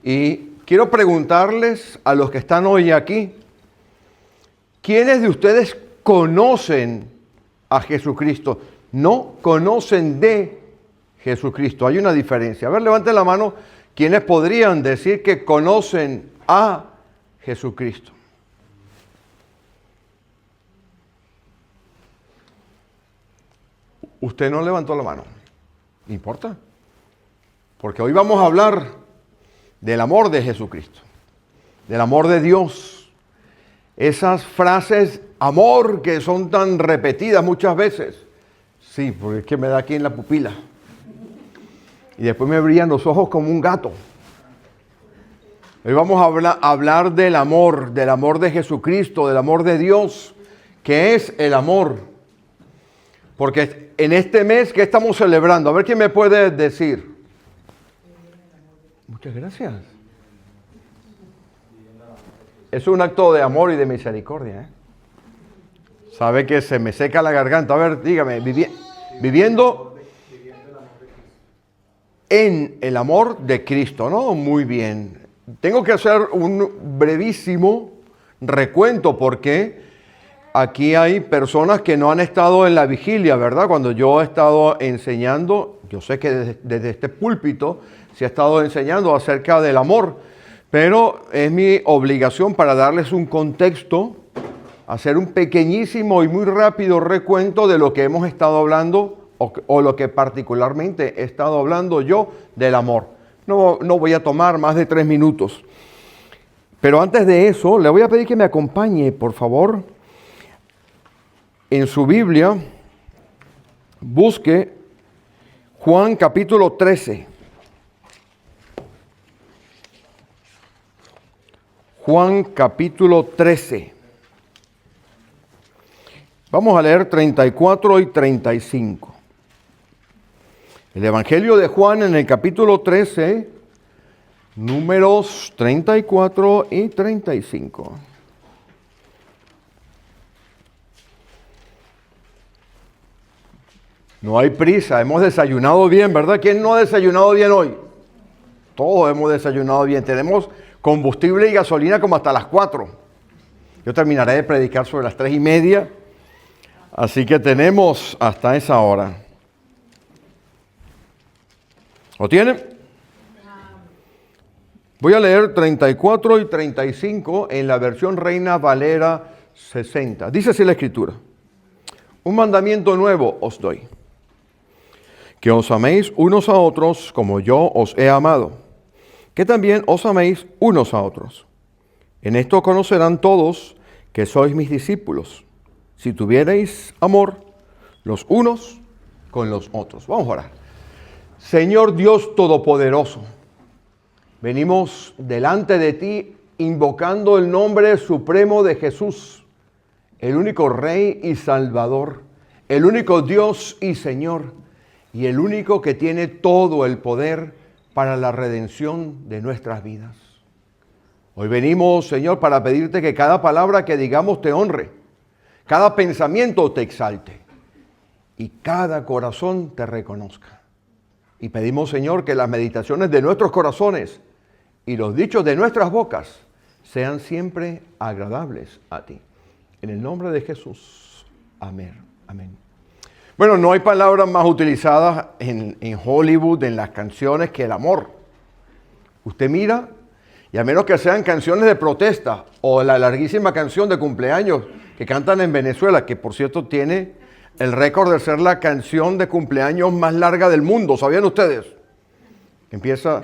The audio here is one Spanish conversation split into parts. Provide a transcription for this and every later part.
Y quiero preguntarles a los que están hoy aquí, ¿quiénes de ustedes conocen a Jesucristo? No conocen de Jesucristo. Hay una diferencia. A ver, levanten la mano. ¿Quiénes podrían decir que conocen a Jesucristo? Usted no levantó la mano. ¿No importa? Porque hoy vamos a hablar del amor de Jesucristo, del amor de Dios. Esas frases, amor, que son tan repetidas muchas veces. Sí, porque es que me da aquí en la pupila. Y después me brillan los ojos como un gato. Hoy vamos a hablar del amor de Jesucristo, del amor de Dios, que es el amor. Porque en este mes que estamos celebrando, a ver quién me puede decir. Muchas gracias. Es un acto de amor y de misericordia, ¿eh? Sabe que se me seca la garganta. A ver, dígame, viviendo en el amor de Cristo, ¿no? Muy bien. Tengo que hacer un brevísimo recuento porque aquí hay personas que no han estado en la vigilia, ¿verdad? Cuando yo he estado enseñando, yo sé que desde este púlpito se ha estado enseñando acerca del amor, pero es mi obligación para darles un contexto, hacer un pequeñísimo y muy rápido recuento de lo que hemos estado hablando o lo que particularmente he estado hablando yo del amor. No voy a tomar más de 3 minutos. Pero antes de eso, le voy a pedir que me acompañe, por favor, en su Biblia, busque Juan capítulo 13. Juan capítulo 13. Vamos a leer 34 y 35. El Evangelio de Juan en el capítulo 13, números 34 y 35. No hay prisa, hemos desayunado bien, ¿verdad? ¿Quién no ha desayunado bien hoy? Todos hemos desayunado bien. Tenemos combustible y gasolina como hasta las 4. Yo terminaré de predicar sobre las 3:30. Así que tenemos hasta esa hora. ¿Lo tienen? Voy a leer 34 y 35 en la versión Reina Valera 60. Dice así la Escritura. Un mandamiento nuevo os doy. Que os améis unos a otros como yo os he amado. Que también os améis unos a otros. En esto conocerán todos que sois mis discípulos, si tuvierais amor los unos con los otros. Vamos a orar. Señor Dios Todopoderoso, venimos delante de ti invocando el nombre supremo de Jesús, el único Rey y Salvador, el único Dios y Señor, y el único que tiene todo el poder para la redención de nuestras vidas. Hoy venimos, Señor, para pedirte que cada palabra que digamos te honre, cada pensamiento te exalte y cada corazón te reconozca. Y pedimos, Señor, que las meditaciones de nuestros corazones y los dichos de nuestras bocas sean siempre agradables a ti. En el nombre de Jesús. Amén. Amén. Bueno, no hay palabras más utilizadas en Hollywood, en las canciones, que el amor. Usted mira, y a menos que sean canciones de protesta o la larguísima canción de cumpleaños que cantan en Venezuela, que por cierto tiene el récord de ser la canción de cumpleaños más larga del mundo. ¿Sabían ustedes? Empieza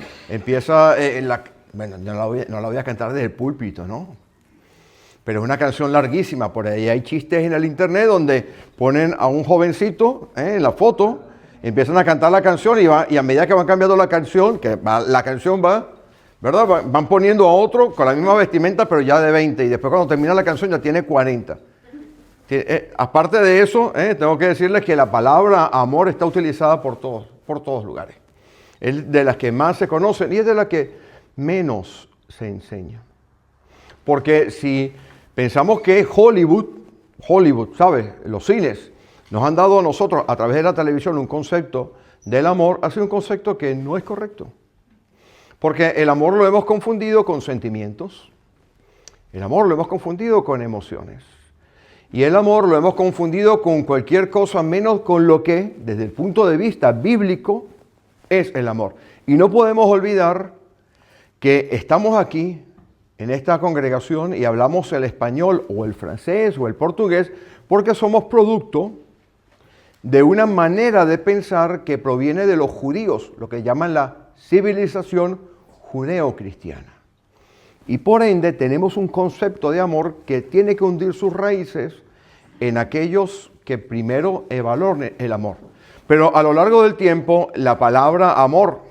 bueno, no la voy a cantar desde el púlpito, ¿no? Pero es una canción larguísima. Por ahí hay chistes en el internet donde ponen a un jovencito en la foto, empiezan a cantar la canción y a medida que van cambiando la canción, la canción va, ¿verdad? Van poniendo a otro con la misma vestimenta, pero ya de 20. Y después cuando termina la canción ya tiene 40. Aparte de eso, tengo que decirles que la palabra amor está utilizada por todos lugares. Es de las que más se conocen y es de las que menos se enseña. Porque si pensamos que Hollywood, ¿sabes? Los cines nos han dado a nosotros a través de la televisión un concepto del amor, ha sido un concepto que no es correcto. Porque el amor lo hemos confundido con sentimientos. El amor lo hemos confundido con emociones. Y el amor lo hemos confundido con cualquier cosa menos con lo que, desde el punto de vista bíblico, es el amor. Y no podemos olvidar que estamos aquí, en esta congregación, y hablamos el español o el francés o el portugués, porque somos producto de una manera de pensar que proviene de los judíos, lo que llaman la civilización judeo-cristiana. Y por ende tenemos un concepto de amor que tiene que hundir sus raíces en aquellos que primero valoren el amor. Pero a lo largo del tiempo la palabra amor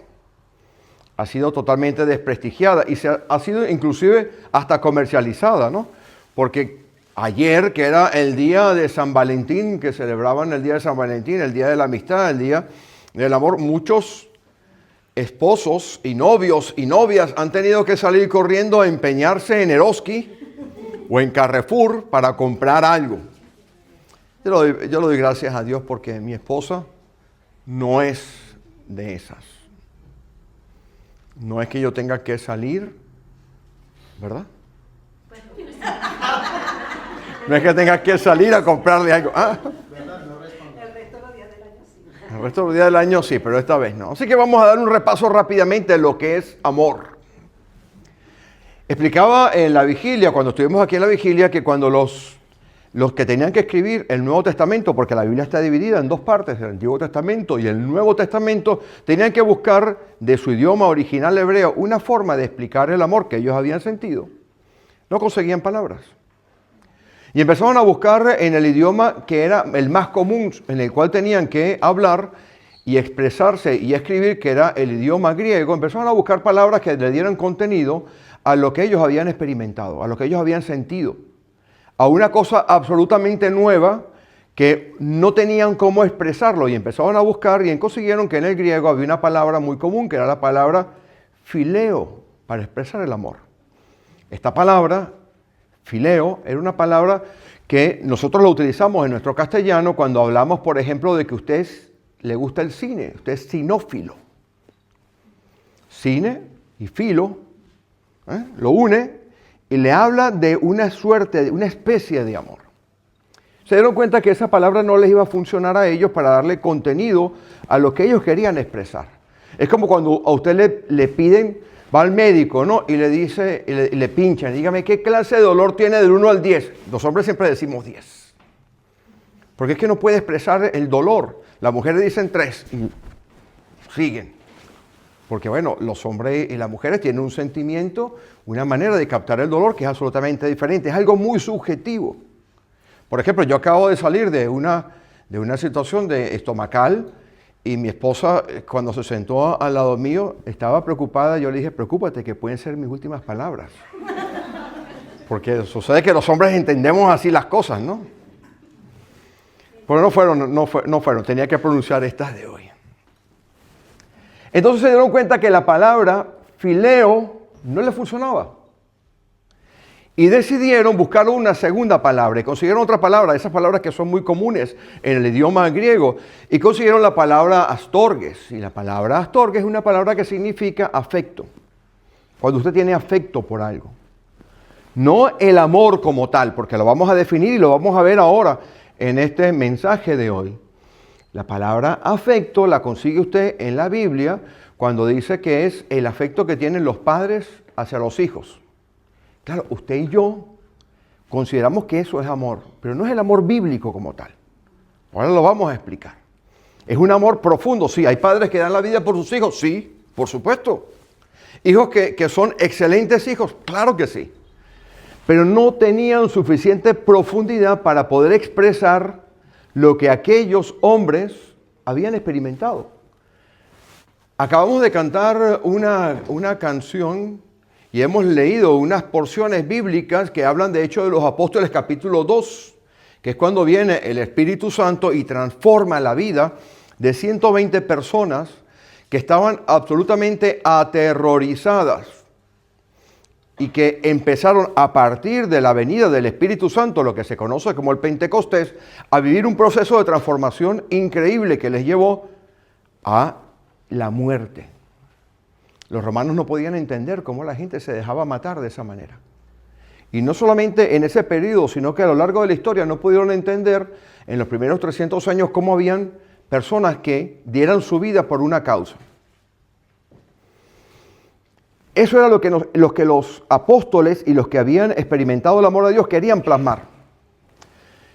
ha sido totalmente desprestigiada y ha sido inclusive hasta comercializada, ¿no? Porque ayer, que era el día de San Valentín, que celebraban el día de San Valentín, el día de la amistad, el día del amor, muchos esposos y novios y novias han tenido que salir corriendo a empeñarse en Eroski o en Carrefour para comprar algo. Yo le doy gracias a Dios porque mi esposa no es de esas. No es que yo tenga que salir, ¿verdad? No es que tenga que salir a comprarle algo. ¿Ah? El resto de los días del año sí, pero esta vez no. Así que vamos a dar un repaso rápidamente de lo que es amor. Explicaba en la vigilia, cuando estuvimos aquí en la vigilia, que cuando los que tenían que escribir el Nuevo Testamento, porque la Biblia está dividida en dos partes, el Antiguo Testamento y el Nuevo Testamento, tenían que buscar de su idioma original hebreo una forma de explicar el amor que ellos habían sentido. No conseguían palabras. Y empezaron a buscar en el idioma que era el más común, en el cual tenían que hablar y expresarse y escribir, que era el idioma griego. Empezaron a buscar palabras que le dieran contenido a lo que ellos habían experimentado, a lo que ellos habían sentido, a una cosa absolutamente nueva que no tenían cómo expresarlo. Y empezaron a buscar y consiguieron que en el griego había una palabra muy común, que era la palabra fileo, para expresar el amor. Esta palabra fileo era una palabra que nosotros la utilizamos en nuestro castellano cuando hablamos, por ejemplo, de que a usted le gusta el cine, usted es cinófilo. Cine y filo, lo une y le habla de una suerte, de una especie de amor. Se dieron cuenta que esa palabra no les iba a funcionar a ellos para darle contenido a lo que ellos querían expresar. Es como cuando a usted le piden, va al médico, ¿no? Y le dice, y le pinchan, dígame, ¿qué clase de dolor tiene del 1 al 10? Los hombres siempre decimos 10. Porque es que no puede expresar el dolor. Las mujeres dicen 3 y siguen. Porque bueno, los hombres y las mujeres tienen un sentimiento, una manera de captar el dolor que es absolutamente diferente. Es algo muy subjetivo. Por ejemplo, yo acabo de salir de una situación de estomacal. Y mi esposa, cuando se sentó al lado mío, estaba preocupada. Yo le dije, preocúpate, que pueden ser mis últimas palabras. Porque sucede que los hombres entendemos así las cosas, ¿no? Pero no fueron. Tenía que pronunciar estas de hoy. Entonces se dieron cuenta que la palabra fileo no le funcionaba. Y decidieron buscar una segunda palabra y consiguieron otra palabra, esas palabras que son muy comunes en el idioma griego, y consiguieron la palabra astorges. Y la palabra astorges es una palabra que significa afecto. Cuando usted tiene afecto por algo. No el amor como tal, porque lo vamos a definir y lo vamos a ver ahora en este mensaje de hoy. La palabra afecto la consigue usted en la Biblia cuando dice que es el afecto que tienen los padres hacia los hijos. Claro, usted y yo consideramos que eso es amor, pero no es el amor bíblico como tal. Ahora lo vamos a explicar. Es un amor profundo, sí. ¿Hay padres que dan la vida por sus hijos? Sí, por supuesto. ¿Hijos que son excelentes hijos? Claro que sí. Pero no tenían suficiente profundidad para poder expresar lo que aquellos hombres habían experimentado. Acabamos de cantar una canción y hemos leído unas porciones bíblicas que hablan de Hechos de los Apóstoles capítulo 2, que es cuando viene el Espíritu Santo y transforma la vida de 120 personas que estaban absolutamente aterrorizadas y que empezaron a partir de la venida del Espíritu Santo, lo que se conoce como el Pentecostés, a vivir un proceso de transformación increíble que les llevó a la muerte. Los romanos no podían entender cómo la gente se dejaba matar de esa manera. Y no solamente en ese periodo, sino que a lo largo de la historia no pudieron entender en los primeros 300 años cómo habían personas que dieran su vida por una causa. Eso era lo que los apóstoles y los que habían experimentado el amor de Dios querían plasmar.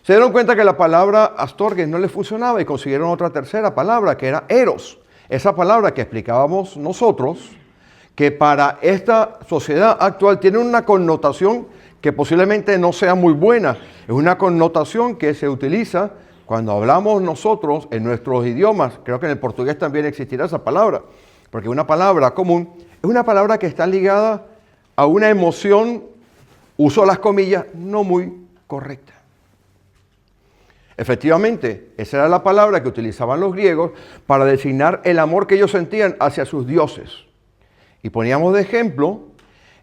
Se dieron cuenta que la palabra astorges no les funcionaba y consiguieron otra tercera palabra que era eros. Esa palabra que explicábamos nosotros, que para esta sociedad actual tiene una connotación que posiblemente no sea muy buena. Es una connotación que se utiliza cuando hablamos nosotros en nuestros idiomas. Creo que en el portugués también existirá esa palabra, porque una palabra común es una palabra que está ligada a una emoción, uso las comillas, no muy correcta. Efectivamente, esa era la palabra que utilizaban los griegos para designar el amor que ellos sentían hacia sus dioses. Y poníamos de ejemplo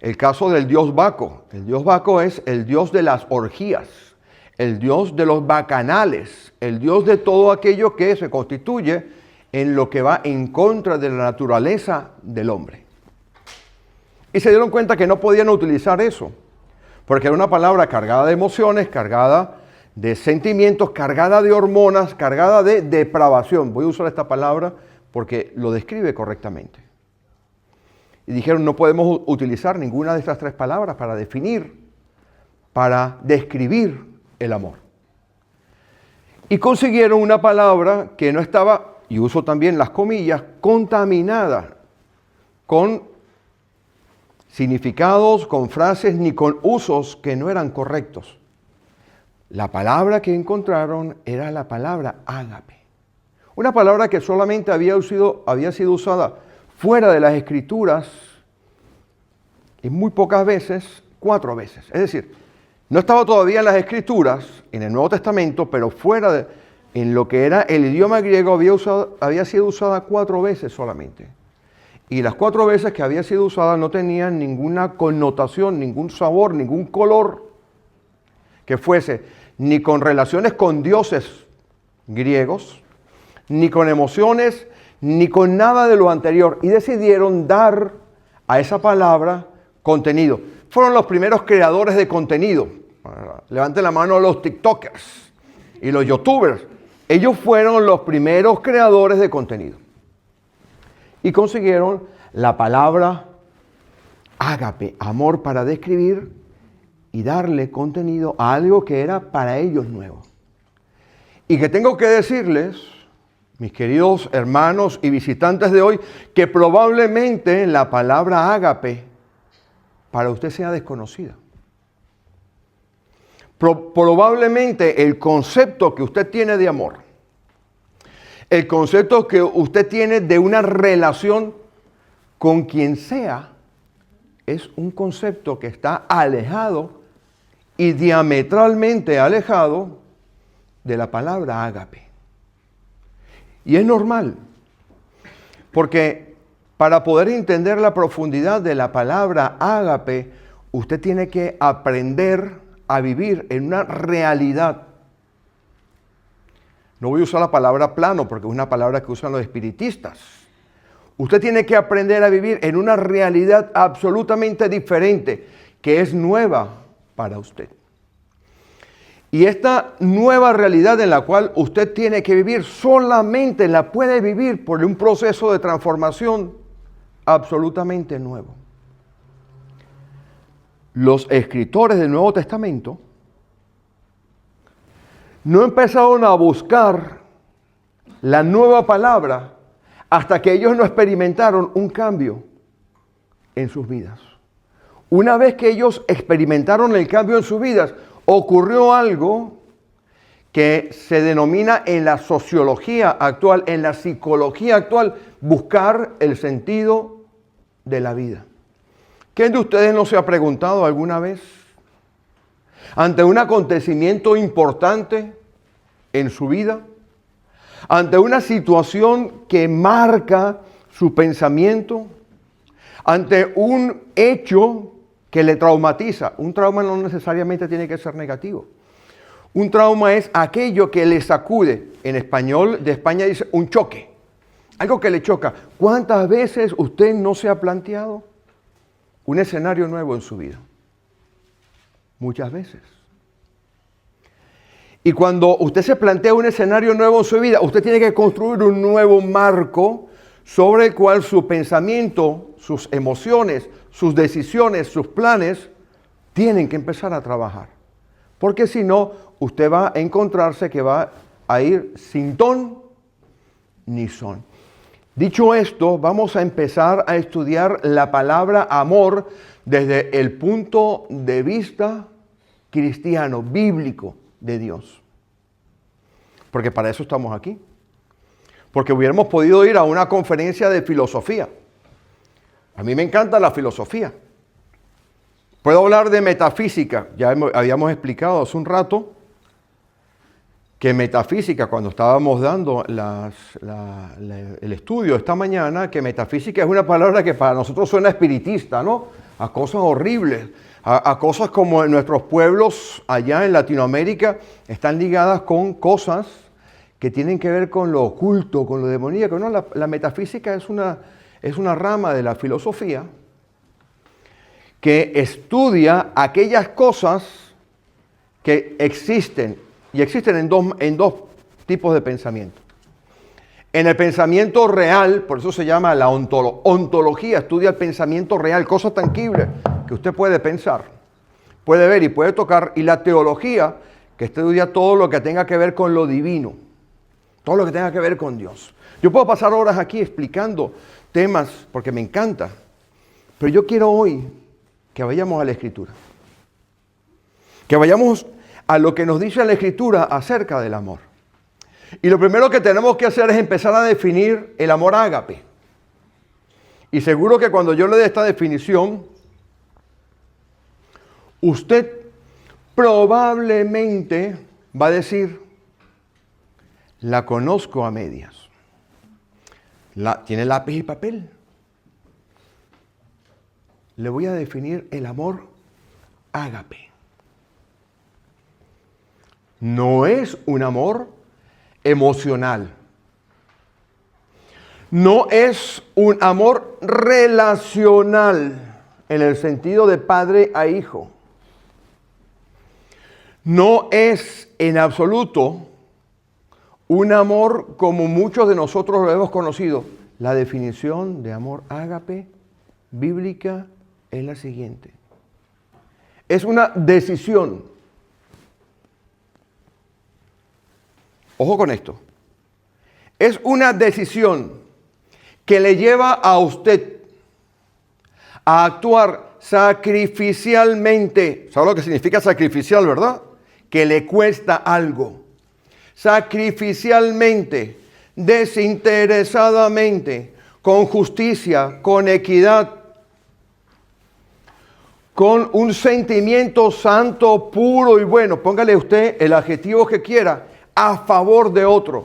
el caso del dios Baco. El dios Baco es el dios de las orgías, el dios de los bacanales, el dios de todo aquello que se constituye en lo que va en contra de la naturaleza del hombre. Y se dieron cuenta que no podían utilizar eso, porque era una palabra cargada de emociones, cargada de sentimientos, cargada de hormonas, cargada de depravación. Voy a usar esta palabra porque lo describe correctamente. Y dijeron, no podemos utilizar ninguna de estas tres palabras para definir, para describir el amor. Y consiguieron una palabra que no estaba, y uso también las comillas, contaminada con significados, con frases, ni con usos que no eran correctos. La palabra que encontraron era la palabra ágape. Una palabra que solamente había sido usada fuera de las Escrituras y muy pocas veces, 4 veces. Es decir, no estaba todavía en las Escrituras, en el Nuevo Testamento, pero en lo que era el idioma griego había sido usada 4 veces solamente. Y las 4 veces que había sido usada no tenían ninguna connotación, ningún sabor, ningún color que fuese ni con relaciones con dioses griegos, ni con emociones, ni con nada de lo anterior. Y decidieron dar a esa palabra contenido. Fueron los primeros creadores de contenido. Levanten la mano los TikTokers y los YouTubers. Ellos fueron los primeros creadores de contenido. Y consiguieron la palabra ágape, amor, para describir y darle contenido a algo que era para ellos nuevo. Y que tengo que decirles, mis queridos hermanos y visitantes de hoy, que probablemente la palabra ágape para usted sea desconocida. Probablemente el concepto que usted tiene de amor, el concepto que usted tiene de una relación con quien sea, es un concepto que está alejado y diametralmente alejado de la palabra ágape. Y es normal, porque para poder entender la profundidad de la palabra ágape, usted tiene que aprender a vivir en una realidad. No voy a usar la palabra plano porque es una palabra que usan los espiritistas. Usted tiene que aprender a vivir en una realidad absolutamente diferente, que es nueva para usted. Y esta nueva realidad en la cual usted tiene que vivir, solamente la puede vivir por un proceso de transformación absolutamente nuevo. Los escritores del Nuevo Testamento no empezaron a buscar la nueva palabra hasta que ellos no experimentaron un cambio en sus vidas. Una vez que ellos experimentaron el cambio en sus vidas, ocurrió algo que se denomina en la sociología actual, en la psicología actual, buscar el sentido de la vida. ¿Quién de ustedes no se ha preguntado alguna vez, ante un acontecimiento importante en su vida, ante una situación que marca su pensamiento, ante un hecho que le traumatiza? Un trauma no necesariamente tiene que ser negativo. Un trauma es aquello que le sacude. En español de España dice un choque. Algo que le choca. ¿Cuántas veces usted no se ha planteado un escenario nuevo en su vida? Muchas veces. Y cuando usted se plantea un escenario nuevo en su vida, usted tiene que construir un nuevo marco sobre el cual su pensamiento, sus emociones, sus decisiones, sus planes tienen que empezar a trabajar. Porque si no, usted va a encontrarse que va a ir sin ton ni son. Dicho esto, vamos a empezar a estudiar la palabra amor desde el punto de vista cristiano, bíblico de Dios. Porque para eso estamos aquí. Porque hubiéramos podido ir a una conferencia de filosofía. A mí me encanta la filosofía. Puedo hablar de metafísica. Ya habíamos explicado hace un rato que metafísica, cuando estábamos dando el estudio esta mañana, que metafísica es una palabra que para nosotros suena espiritista, ¿no? A cosas horribles, a cosas como en nuestros pueblos allá en Latinoamérica están ligadas con cosas que tienen que ver con lo oculto, con lo demoníaco. No, la metafísica es una rama de la filosofía que estudia aquellas cosas que existen, y existen en dos tipos de pensamiento. En el pensamiento real, por eso se llama la ontología, estudia el pensamiento real, cosas tangibles que usted puede pensar, puede ver y puede tocar, y la teología, que estudia todo lo que tenga que ver con lo divino, todo lo que tenga que ver con Dios. Yo puedo pasar horas aquí explicando temas porque me encanta, pero yo quiero hoy que vayamos a la Escritura. Que vayamos a lo que nos dice la Escritura acerca del amor. Y lo primero que tenemos que hacer es empezar a definir el amor ágape. Y seguro que cuando yo le dé esta definición, usted probablemente va a decir, la conozco a medias. ¿Tiene lápiz y papel? Le voy a definir el amor ágape. No es un amor emocional. No es un amor relacional en el sentido de padre a hijo. No es en absoluto un amor como muchos de nosotros lo hemos conocido. La definición de amor ágape bíblica es la siguiente. Es una decisión. Ojo con esto. Es una decisión que le lleva a usted a actuar sacrificialmente. ¿Sabe lo que significa sacrificial, verdad? Que le cuesta algo. Sacrificialmente, desinteresadamente, con justicia, con equidad, con un sentimiento santo, puro y bueno. Póngale usted el adjetivo que quiera, a favor de otro,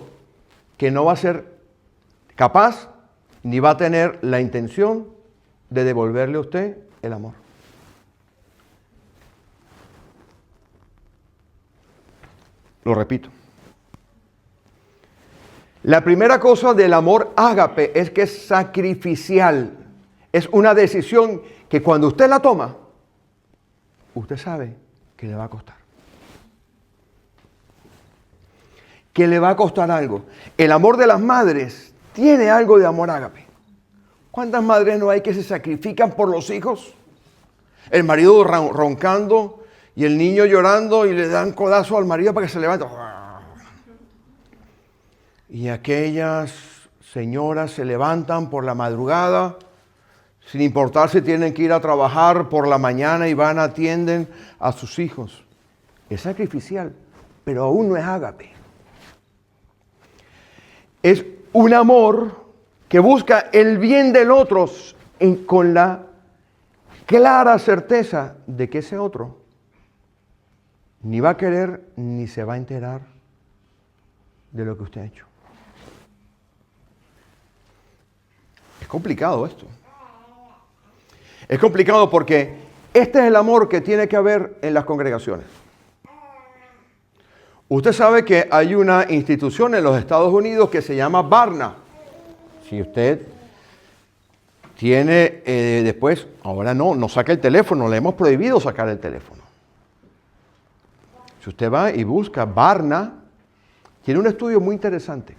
que no va a ser capaz ni va a tener la intención de devolverle a usted el amor. Lo repito. La primera cosa del amor ágape es que es sacrificial. Es una decisión que cuando usted la toma, usted sabe que le va a costar. Que le va a costar algo. El amor de las madres tiene algo de amor ágape. ¿Cuántas madres no hay que se sacrifican por los hijos? El marido roncando y el niño llorando y le dan codazo al marido para que se levante. Y aquellas señoras se levantan por la madrugada, sin importar si tienen que ir a trabajar por la mañana y van, atienden a sus hijos. Es sacrificial, pero aún no es ágape. Es un amor que busca el bien del otro con la clara certeza de que ese otro ni va a querer ni se va a enterar de lo que usted ha hecho. Es complicado esto. Es complicado porque este es el amor que tiene que haber en las congregaciones. Usted sabe que hay una institución en los Estados Unidos que se llama Barna. Si usted tiene después, ahora no saque el teléfono, le hemos prohibido sacar el teléfono. Si usted va y busca Barna, tiene un estudio muy interesante.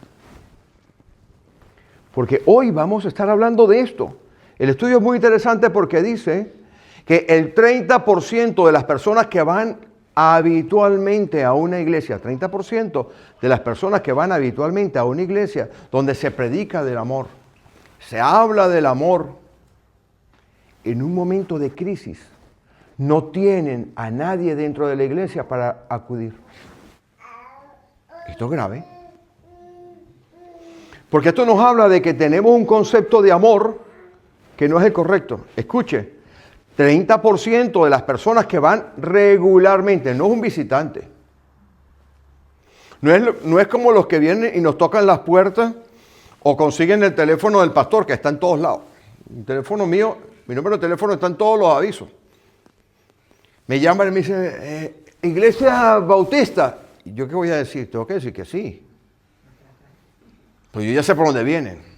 Porque hoy vamos a estar hablando de esto. El estudio es muy interesante porque dice que el 30% de las personas que van habitualmente a una iglesia, 30% de las personas que van habitualmente a una iglesia donde se predica del amor, se habla del amor, en un momento de crisis no tienen a nadie dentro de la iglesia para acudir. Esto es grave. Porque esto nos habla de que tenemos un concepto de amor que no es el correcto. Escuche, 30% de las personas que van regularmente, no es un visitante. No es como los que vienen y nos tocan las puertas o consiguen el teléfono del pastor que está en todos lados. El teléfono mío, mi número de teléfono está en todos los avisos. Me llaman y me dicen, Iglesia Bautista. ¿Y yo qué voy a decir? Tengo que decir que sí. Pues yo ya sé por dónde vienen.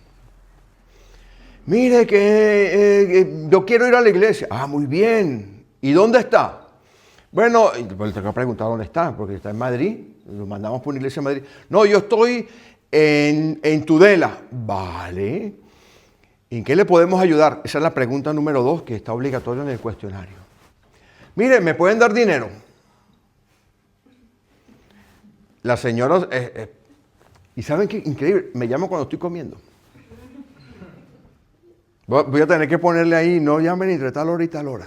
Mire que yo quiero ir a la iglesia. Ah, muy bien. ¿Y dónde está? Bueno, pues tengo que preguntar dónde está, porque está en Madrid. Lo mandamos por una iglesia en Madrid. No, yo estoy en Tudela. Vale. ¿En qué le podemos ayudar? Esa es la pregunta número 2 que está obligatoria en el cuestionario. Mire, ¿me pueden dar dinero? La señora... ¿Y saben qué? Increíble. Me llama cuando estoy comiendo. Voy a tener que ponerle ahí, no llamen entre tal hora y tal hora.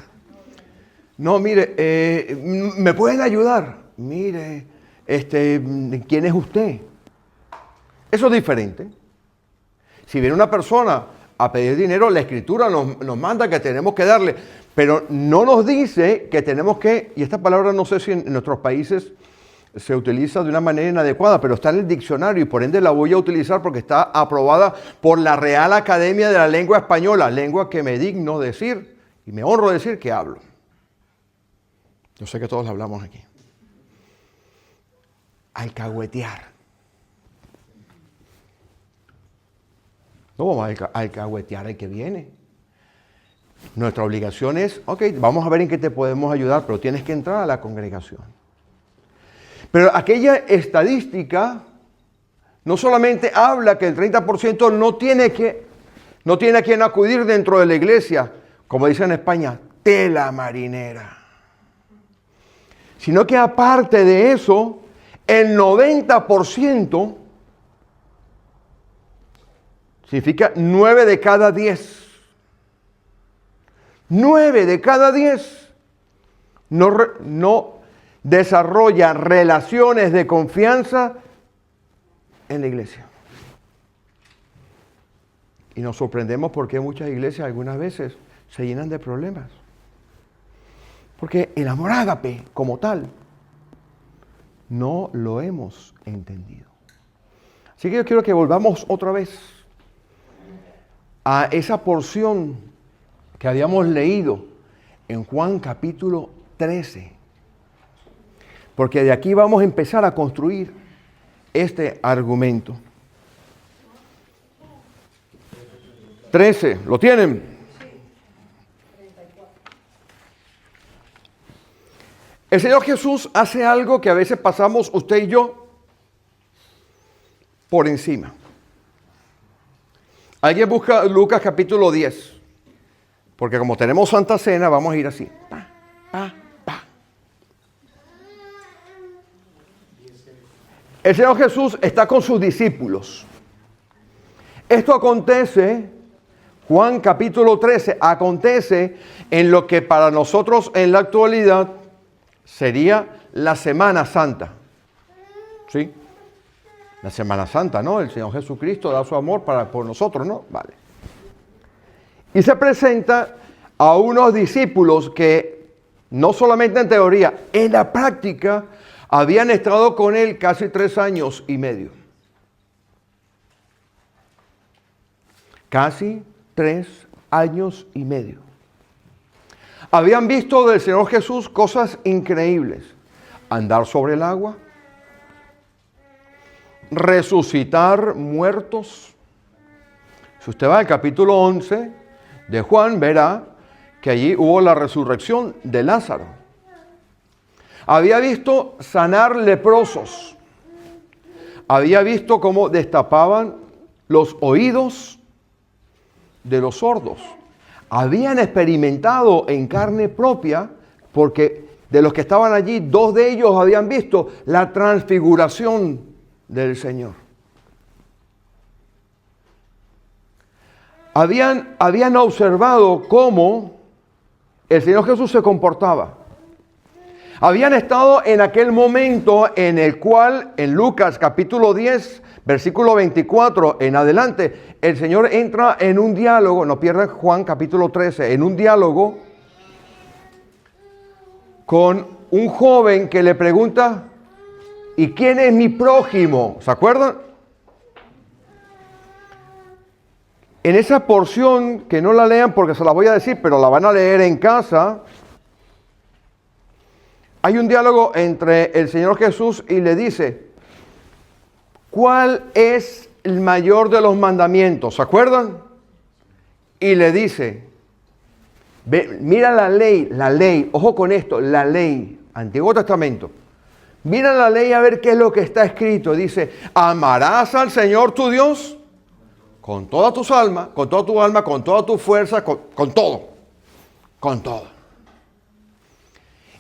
No, mire, ¿me pueden ayudar? Mire, ¿quién es usted? Eso es diferente. Si viene una persona a pedir dinero, la Escritura nos manda que tenemos que darle, pero no nos dice que tenemos que, y esta palabra no sé si en nuestros países se utiliza de una manera inadecuada, pero está en el diccionario y por ende la voy a utilizar porque está aprobada por la Real Academia de la Lengua Española, lengua que me digno decir y me honro decir que hablo. Yo sé que todos la hablamos aquí. Alcahuetear. No vamos a alcahuetear al que viene. Nuestra obligación es, ok, vamos a ver en qué te podemos ayudar, pero tienes que entrar a la congregación. Pero aquella estadística no solamente habla que el 30% no tiene a quien acudir dentro de la iglesia, como dicen en España, tela marinera. Sino que aparte de eso, el 90% significa 9 de cada 10. 9 de cada 10 no desarrolla relaciones de confianza en la iglesia. Y nos sorprendemos porque muchas iglesias algunas veces se llenan de problemas. Porque el amor ágape como tal no lo hemos entendido. Así que yo quiero que volvamos otra vez a esa porción que habíamos leído en Juan capítulo 13. Porque de aquí vamos a empezar a construir este argumento. 13, ¿lo tienen? El Señor Jesús hace algo que a veces pasamos usted y yo por encima. Alguien busca Lucas capítulo 10. Porque como tenemos Santa Cena, vamos a ir así. Pa, pa, pa. El Señor Jesús está con sus discípulos. Esto acontece, Juan capítulo 13, acontece en lo que para nosotros en la actualidad sería la Semana Santa. ¿Sí? La Semana Santa, ¿no? El Señor Jesucristo da su amor por nosotros, ¿no? Vale. Y se presenta a unos discípulos que no solamente en teoría, en la práctica, habían estado con él casi 3 años y medio. Casi 3 años y medio. Habían visto del Señor Jesús cosas increíbles. Andar sobre el agua, resucitar muertos. Si usted va al capítulo 11 de Juan, verá que allí hubo la resurrección de Lázaro. Había visto sanar leprosos. Había visto cómo destapaban los oídos de los sordos. Habían experimentado en carne propia, porque de los que estaban allí, 2 de ellos habían visto la transfiguración del Señor. Habían observado cómo el Señor Jesús se comportaba. Habían estado en aquel momento en el cual, en Lucas capítulo 10, versículo 24 en adelante, el Señor entra en un diálogo, no pierdan Juan capítulo 13, en un diálogo con un joven que le pregunta, ¿y quién es mi prójimo? ¿Se acuerdan? En esa porción, que no la lean porque se la voy a decir, pero la van a leer en casa, hay un diálogo entre el Señor Jesús y le dice, ¿cuál es el mayor de los mandamientos? ¿Se acuerdan? Y le dice, mira la ley, ojo con esto, la ley, Antiguo Testamento. Mira la ley a ver qué es lo que está escrito. Dice, amarás al Señor tu Dios con toda tu alma, con toda tu fuerza, con todo.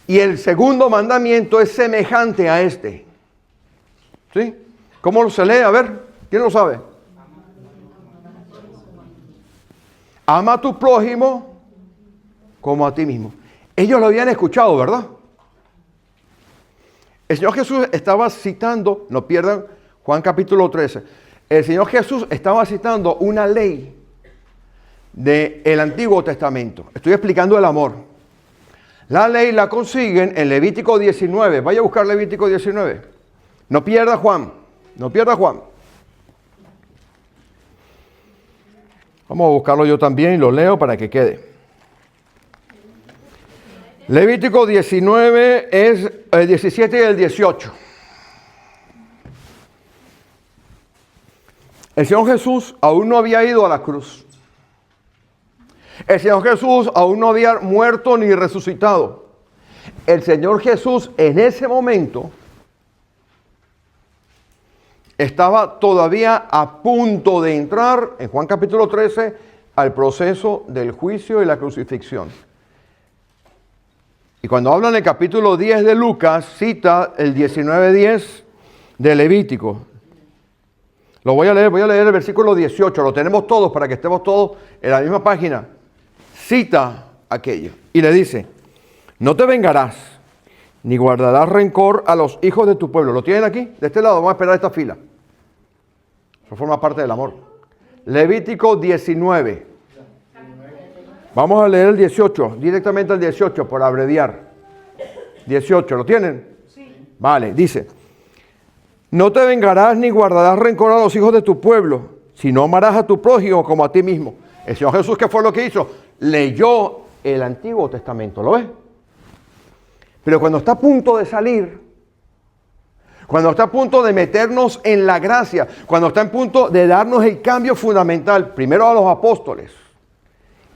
Y el segundo mandamiento es semejante a este. ¿Sí? ¿Cómo se lee? A ver, ¿quién lo sabe? Ama a tu prójimo como a ti mismo. Ellos lo habían escuchado, ¿verdad? El Señor Jesús estaba citando, no pierdan Juan capítulo 13, el Señor Jesús estaba citando una ley del Antiguo Testamento. Estoy explicando el amor. La ley la consiguen en Levítico 19. Vaya a buscar Levítico 19. No pierda Juan. Vamos a buscarlo yo también y lo leo para que quede. Levítico 19 es el 17 y el 18. El Señor Jesús aún no había ido a la cruz. El Señor Jesús aún no había muerto ni resucitado. El Señor Jesús en ese momento estaba todavía a punto de entrar, en Juan capítulo 13, al proceso del juicio y la crucifixión. Y cuando habla en el capítulo 10 de Lucas, cita el 19:10 de Levítico. Lo voy a leer el versículo 18, lo tenemos todos para que estemos todos en la misma página. Cita aquello y le dice, no te vengarás, ni guardarás rencor a los hijos de tu pueblo. ¿Lo tienen aquí? De este lado, vamos a esperar esta fila. Eso forma parte del amor. Levítico 19. Vamos a leer el 18, directamente el 18, por abreviar. 18, ¿lo tienen? Sí. Vale, dice, no te vengarás ni guardarás rencor a los hijos de tu pueblo, sino amarás a tu prójimo como a ti mismo. El Señor Jesús, ¿qué fue lo que hizo? Leyó el Antiguo Testamento, ¿lo ves? Pero cuando está a punto de salir, cuando está a punto de meternos en la gracia, cuando está a punto de darnos el cambio fundamental, primero a los apóstoles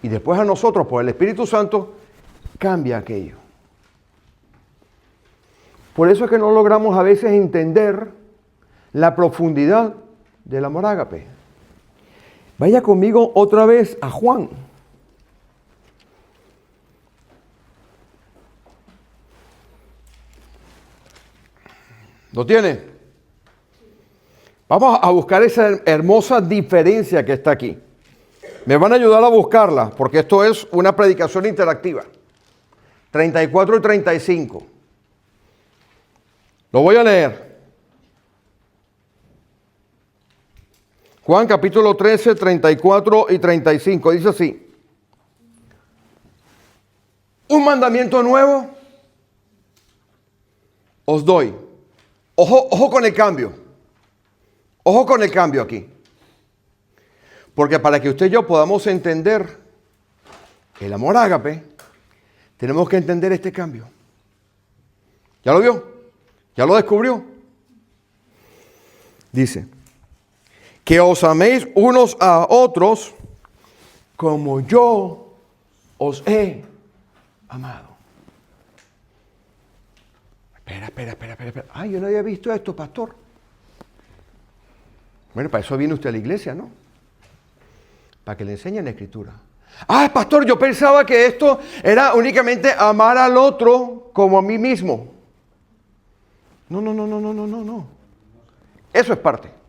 y después a nosotros por el Espíritu Santo, cambia aquello. Por eso es que no logramos a veces entender la profundidad del amor ágape. Vaya conmigo otra vez a Juan. ¿Lo tiene? Vamos a buscar esa hermosa diferencia que está aquí. Me van a ayudar a buscarla, porque esto es una predicación interactiva. 34 y 35. Lo voy a leer. Juan capítulo 13, 34 y 35. Dice así. Un mandamiento nuevo os doy. Ojo con el cambio. Ojo con el cambio aquí. Porque para que usted y yo podamos entender el amor ágape, tenemos que entender este cambio. ¿Ya lo vio? ¿Ya lo descubrió? Dice, que os améis unos a otros como yo os he amado. Espera. Ay, yo no había visto esto, pastor. Bueno, para eso viene usted a la iglesia, ¿no? Para que le enseñen la escritura. Ah, pastor, yo pensaba que esto era únicamente amar al otro como a mí mismo. No. Eso es parte.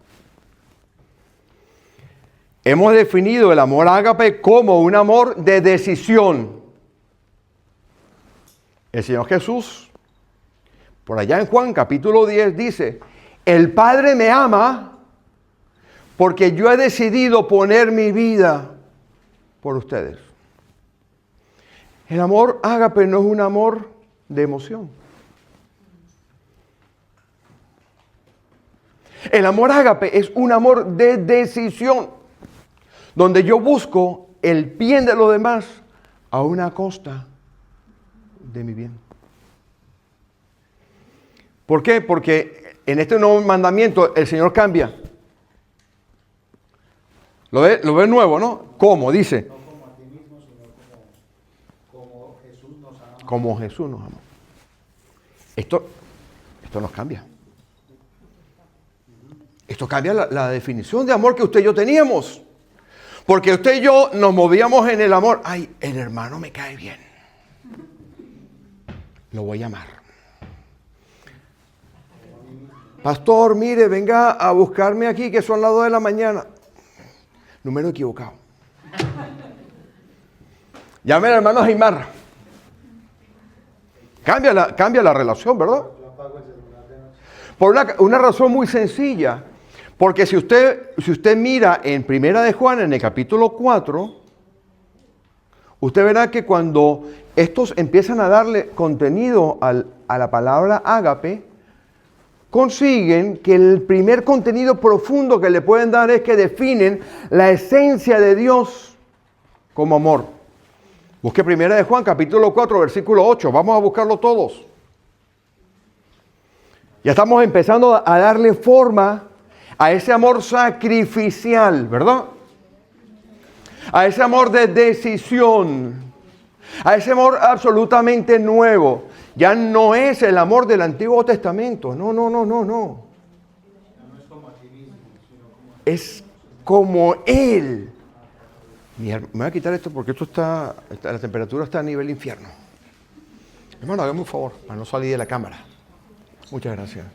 Hemos definido el amor ágape como un amor de decisión. El Señor Jesús, por allá en Juan capítulo 10, dice, el Padre me ama porque yo he decidido poner mi vida por ustedes. El amor ágape no es un amor de emoción. El amor ágape es un amor de decisión, donde yo busco el bien de los demás a una costa de mi bien. ¿Por qué? Porque en este nuevo mandamiento el Señor cambia. ¿Lo ve nuevo, no? ¿Cómo? Dice. No como a ti mismo, sino como Jesús nos ama. Como Jesús nos ama. Esto nos cambia. Esto cambia la definición de amor que usted y yo teníamos. Porque usted y yo nos movíamos en el amor. Ay, el hermano me cae bien. Lo voy a amar. Pastor, mire, venga a buscarme aquí que son las 2 de la mañana. Número equivocado. Llame al hermano Jaimar. Cambia la relación, ¿verdad? Por una razón muy sencilla. Porque si usted mira en Primera de Juan, en el capítulo 4, usted verá que cuando estos empiezan a darle contenido a la palabra ágape, consiguen que el primer contenido profundo que le pueden dar es que definen la esencia de Dios como amor. Busque Primera de Juan, capítulo 4, versículo 8. Vamos a buscarlo todos. Ya estamos empezando a darle forma a ese amor sacrificial, ¿verdad? A ese amor de decisión, a ese amor absolutamente nuevo. Ya no es el amor del Antiguo Testamento, no. Es como Él. Me voy a quitar esto porque la temperatura está a nivel infierno. Hermano, hágame un favor, para no salir de la cámara. Muchas gracias.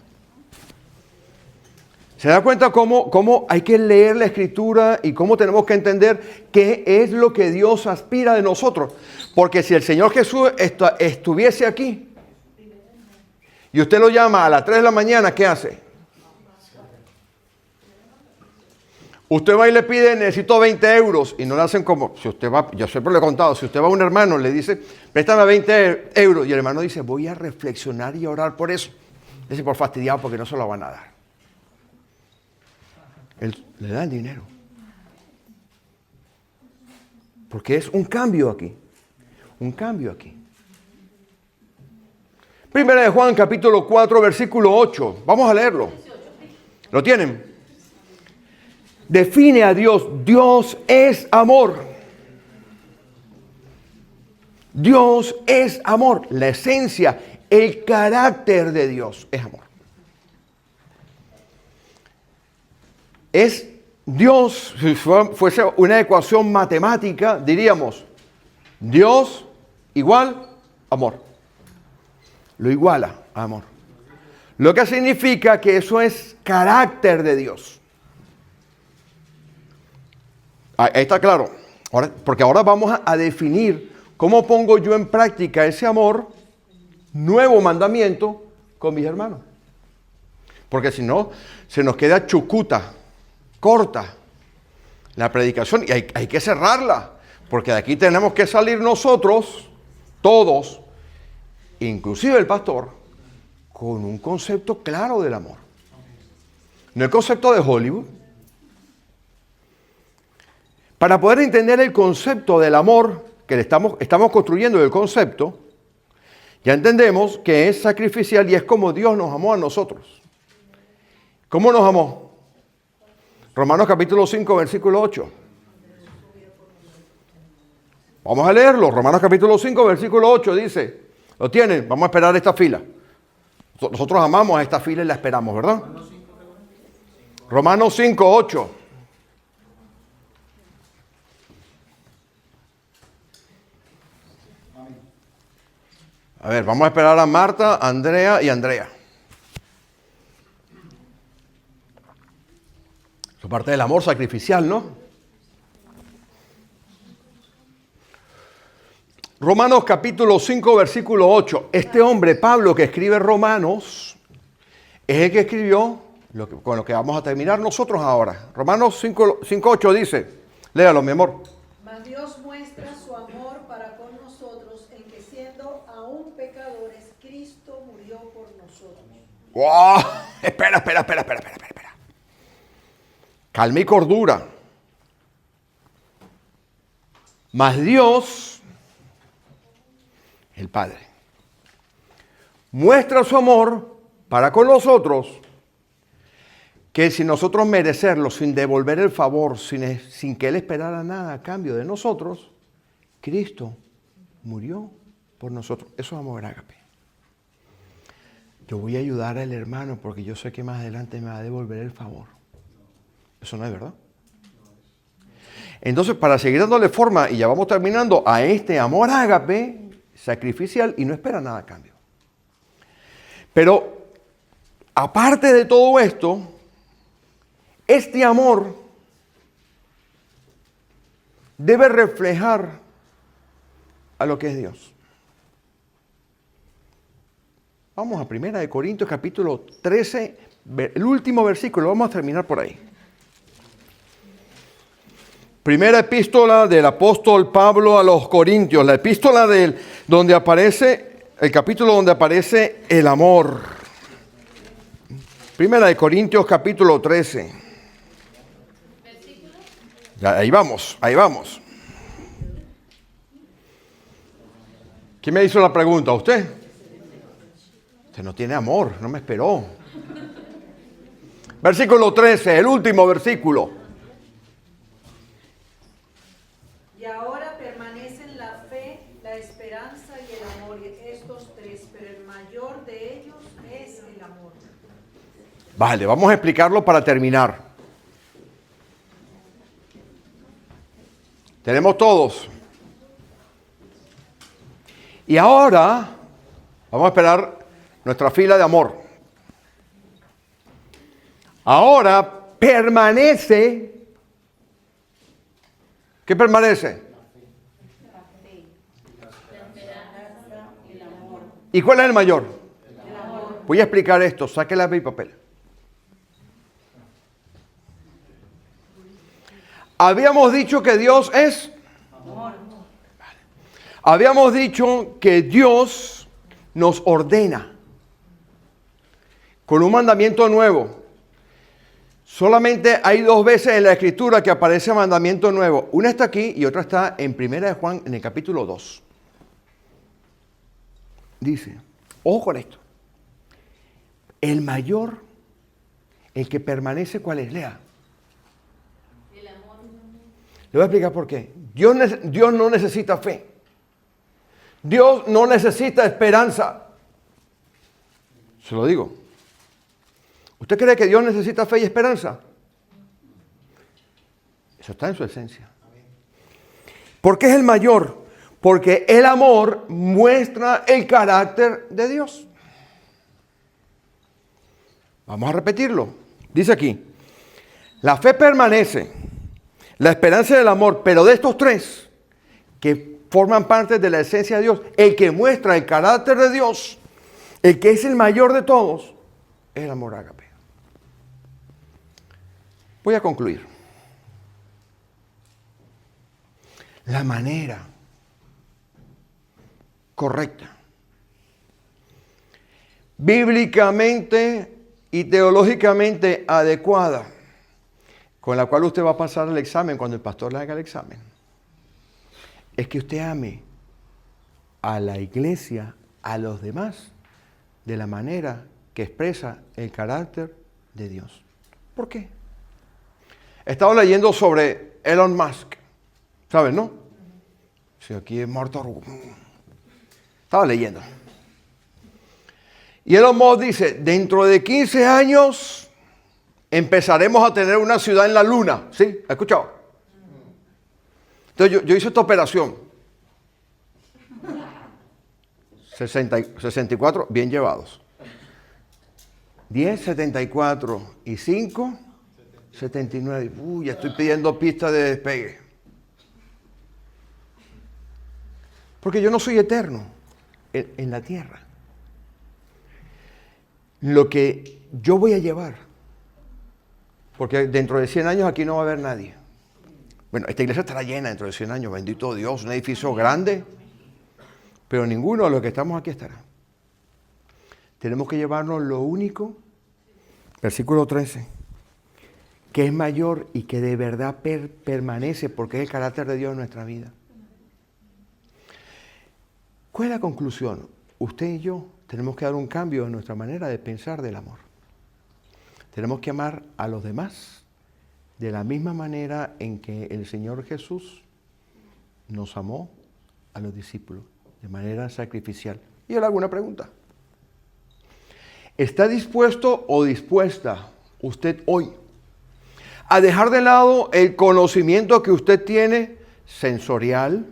¿Se da cuenta cómo hay que leer la Escritura y cómo tenemos que entender qué es lo que Dios aspira de nosotros? Porque si el Señor Jesús estuviese aquí y usted lo llama a las 3 de la mañana, ¿qué hace? Usted va y le pide, necesito 20 euros, y no le hacen como, si usted va, yo siempre le he contado, si usted va a un hermano, le dice, préstame 20 euros, y el hermano dice, voy a reflexionar y orar por eso. Dice, por fastidiado, porque no se lo van a dar. Le dan dinero. Porque es un cambio aquí. Un cambio aquí. Primera de Juan, capítulo 4, versículo 8. Vamos a leerlo. ¿Lo tienen? Define a Dios. Dios es amor. Dios es amor. La esencia, el carácter de Dios es amor. Es Dios, si fuese una ecuación matemática, diríamos, Dios igual amor. Lo iguala a amor. Lo que significa que eso es carácter de Dios. Ahí está claro. Porque ahora vamos a definir cómo pongo yo en práctica ese amor, nuevo mandamiento, con mis hermanos. Porque si no, se nos queda chucuta, corta la predicación y hay que cerrarla. Porque de aquí tenemos que salir nosotros, todos, inclusive el pastor, con un concepto claro del amor. No el concepto de Hollywood. Para poder entender el concepto del amor que estamos construyendo el concepto, ya entendemos que es sacrificial y es como Dios nos amó a nosotros. ¿Cómo nos amó? Romanos capítulo 5, versículo 8. Vamos a leerlo. Romanos capítulo 5, versículo 8 dice, ¿lo tienen? Vamos a esperar esta fila. Nosotros amamos a esta fila y la esperamos, ¿verdad? Romanos 5, 8. A ver, vamos a esperar a Marta, Andrea y Andrea. Eso es parte del amor sacrificial, ¿no? Romanos capítulo 5, versículo 8. Este hombre, Pablo, que escribe Romanos, es el que escribió con lo que vamos a terminar nosotros ahora. Romanos 5, 8 dice, léalo, mi amor. Mas Dios muestra su amor para con nosotros en que siendo aún pecadores, Cristo murió por nosotros. ¡Wow! Espera. Calma y cordura. Mas Dios, el Padre, muestra su amor para con nosotros, que sin nosotros merecerlo, sin devolver el favor, sin que Él esperara nada a cambio de nosotros, Cristo murió por nosotros. Eso es amor ágape. Yo voy a ayudar al hermano porque yo sé que más adelante me va a devolver el favor. Eso no es verdad. Entonces, para seguir dándole forma, y ya vamos terminando, a este amor ágape, sacrificial, y no espera nada a cambio. Pero, aparte de todo esto, este amor debe reflejar a lo que es Dios. Vamos a 1 Corintios capítulo 13, el último versículo, vamos a terminar por ahí. Primera epístola del apóstol Pablo a los Corintios, la epístola donde aparece, el capítulo donde aparece el amor. Primera de Corintios capítulo 13. Ya, ahí vamos. ¿Quién me hizo la pregunta? ¿Usted? Usted no tiene amor, no me esperó. Versículo 13, el último versículo. Y ahora permanecen la fe, la esperanza y el amor, estos tres, pero el mayor de ellos es el amor. Vale, vamos a explicarlo para terminar. Tenemos todos. Y ahora vamos a esperar nuestra fila de amor. Ahora permanece. ¿Qué permanece? La fe, la esperanza y el amor. ¿Y cuál es el mayor? El amor. Voy a explicar esto. Saque lápiz y papel. Habíamos dicho que Dios es Amor. Habíamos dicho que Dios nos ordena con un mandamiento nuevo. Solamente hay 2 veces en la Escritura que aparece mandamiento nuevo. Una está aquí y otra está en 1 de Juan, en el capítulo 2. Dice, ojo con esto. El mayor, el que permanece, ¿cuál es? Lea. El amor. Le voy a explicar por qué. Dios no necesita fe. Dios no necesita esperanza. Se lo digo. ¿Usted cree que Dios necesita fe y esperanza? Eso está en su esencia. ¿Por qué es el mayor? Porque el amor muestra el carácter de Dios. Vamos a repetirlo. Dice aquí, la fe permanece, la esperanza y el amor, pero de estos tres que forman parte de la esencia de Dios, el que muestra el carácter de Dios, el que es el mayor de todos, es el amor ágape. Voy a concluir. La manera correcta, bíblicamente y teológicamente adecuada, con la cual usted va a pasar el examen cuando el pastor le haga el examen, es que usted ame a la iglesia, a los demás, de la manera que expresa el carácter de Dios. ¿Por qué? Estaba leyendo sobre Elon Musk. ¿Sabes, no? Si aquí es muerto. Estaba leyendo. Y Elon Musk dice, dentro de 15 años empezaremos a tener una ciudad en la luna. ¿Sí? ¿Has escuchado? Entonces yo hice esta operación. 64 bien llevados. 10, 74 y 5, 79. Ya estoy pidiendo pistas de despegue. Porque yo no soy eterno en la tierra. Lo que yo voy a llevar, porque dentro de 100 años aquí no va a haber nadie. Bueno, esta iglesia estará llena dentro de 100 años, bendito Dios, un edificio grande, pero ninguno de los que estamos aquí estará. Tenemos que llevarnos lo único, versículo 13, que es mayor y que de verdad permanece, porque es el carácter de Dios en nuestra vida. ¿Cuál es la conclusión? Usted y yo tenemos que dar un cambio en nuestra manera de pensar del amor. Tenemos que amar a los demás de la misma manera en que el Señor Jesús nos amó a los discípulos, de manera sacrificial. Y yo le hago una pregunta. ¿Está dispuesto o dispuesta usted hoy a dejar de lado el conocimiento que usted tiene sensorial?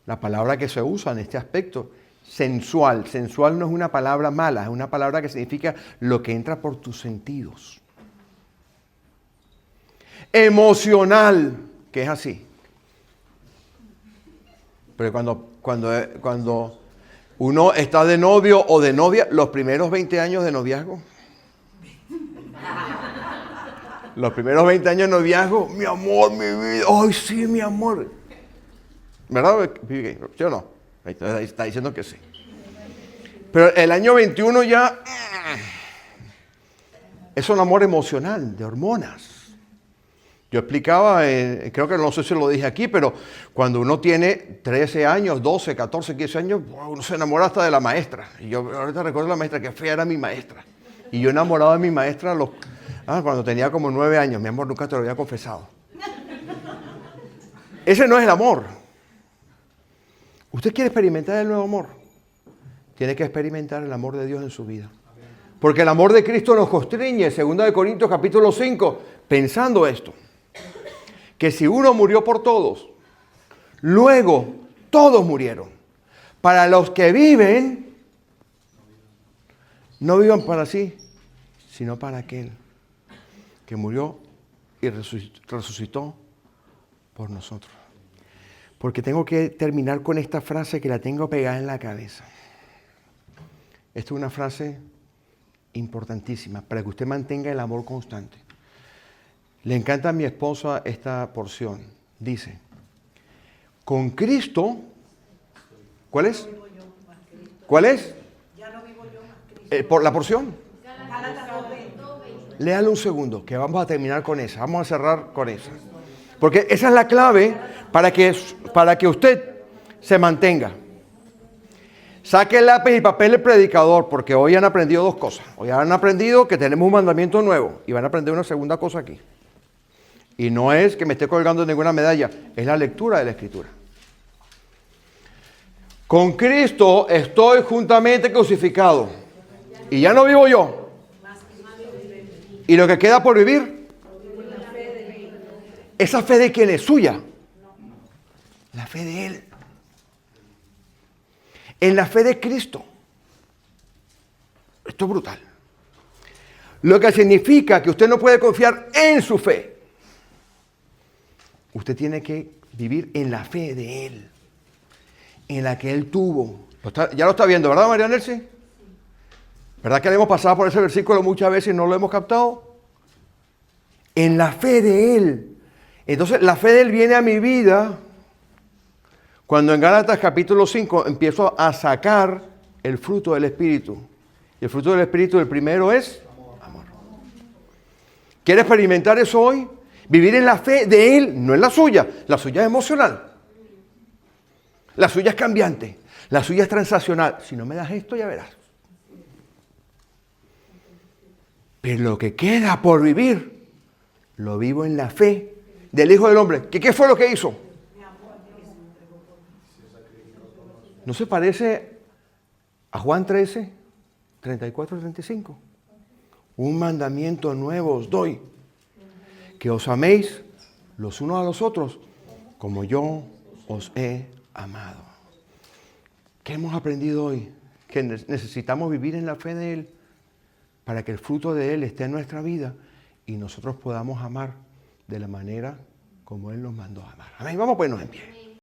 La palabra que se usa en este aspecto, sensual. Sensual no es una palabra mala, es una palabra que significa lo que entra por tus sentidos. Emocional, que es así. Pero cuando uno está de novio o de novia, los primeros 20 años de noviazgo. Los primeros 20 años de noviazgo, mi amor, mi vida, ay sí, mi amor. ¿Verdad? Yo no. Está diciendo que sí. Pero el año 21 ya es un amor emocional, de hormonas. Yo explicaba, creo que no sé si lo dije aquí, pero cuando uno tiene 13 años, 12, 14, 15 años, uno se enamora hasta de la maestra. Y yo ahorita recuerdo a la maestra, que fea era mi maestra. Y yo enamorado de mi maestra cuando tenía como 9 años. Mi amor, nunca te lo había confesado. Ese no es el amor. ¿Usted quiere experimentar el nuevo amor? Tiene que experimentar el amor de Dios en su vida. Porque el amor de Cristo nos constriñe, 2 Corintios capítulo 5, pensando esto. Que si uno murió por todos, luego todos murieron. Para los que viven, no vivan para sí, sino para aquel que murió y resucitó por nosotros. Porque tengo que terminar con esta frase que la tengo pegada en la cabeza. Esta es una frase importantísima para que usted mantenga el amor constante. Le encanta a mi esposa esta porción. Dice, con Cristo, ¿cuál es? ¿Cuál es? Ya no vivo yo más Cristo. Por la porción. Gálatas 2:20. Léale un segundo, que vamos a terminar con esa. Vamos a cerrar con esa. Porque esa es la clave para que usted se mantenga. Saque el lápiz y papel del predicador, porque hoy han aprendido dos cosas. Hoy han aprendido que tenemos un mandamiento nuevo y van a aprender una segunda cosa aquí. Y no es que me esté colgando ninguna medalla, es la lectura de la Escritura. Con Cristo estoy juntamente crucificado y ya no vivo yo. Y lo que queda por vivir, ¿esa fe de quién es? ¿Suya? La fe de Él. En la fe de Cristo. Esto es brutal. Lo que significa que usted no puede confiar en su fe. Usted tiene que vivir en la fe de Él. En la que Él tuvo. Ya lo está viendo, ¿verdad, María Nelsi? ¿Verdad que le hemos pasado por ese versículo muchas veces y no lo hemos captado? En la fe de Él. Entonces, la fe de Él viene a mi vida cuando en Gálatas capítulo 5 empiezo a sacar el fruto del Espíritu. Y el fruto del Espíritu, el primero es amor. ¿Quiere experimentar eso hoy? Vivir en la fe de Él, no en la suya. La suya es emocional. La suya es cambiante. La suya es transaccional. Si no me das esto, ya verás. Pero lo que queda por vivir lo vivo en la fe del Hijo del Hombre. ¿Qué fue lo que hizo? ¿No se parece a Juan 13, 34, 35? Un mandamiento nuevo os doy, que os améis los unos a los otros, como yo os he amado. ¿Qué hemos aprendido hoy? Que necesitamos vivir en la fe de Él para que el fruto de Él esté en nuestra vida y nosotros podamos amar de la manera como Él nos mandó a amar. Amén. Vamos a ponernos en pie.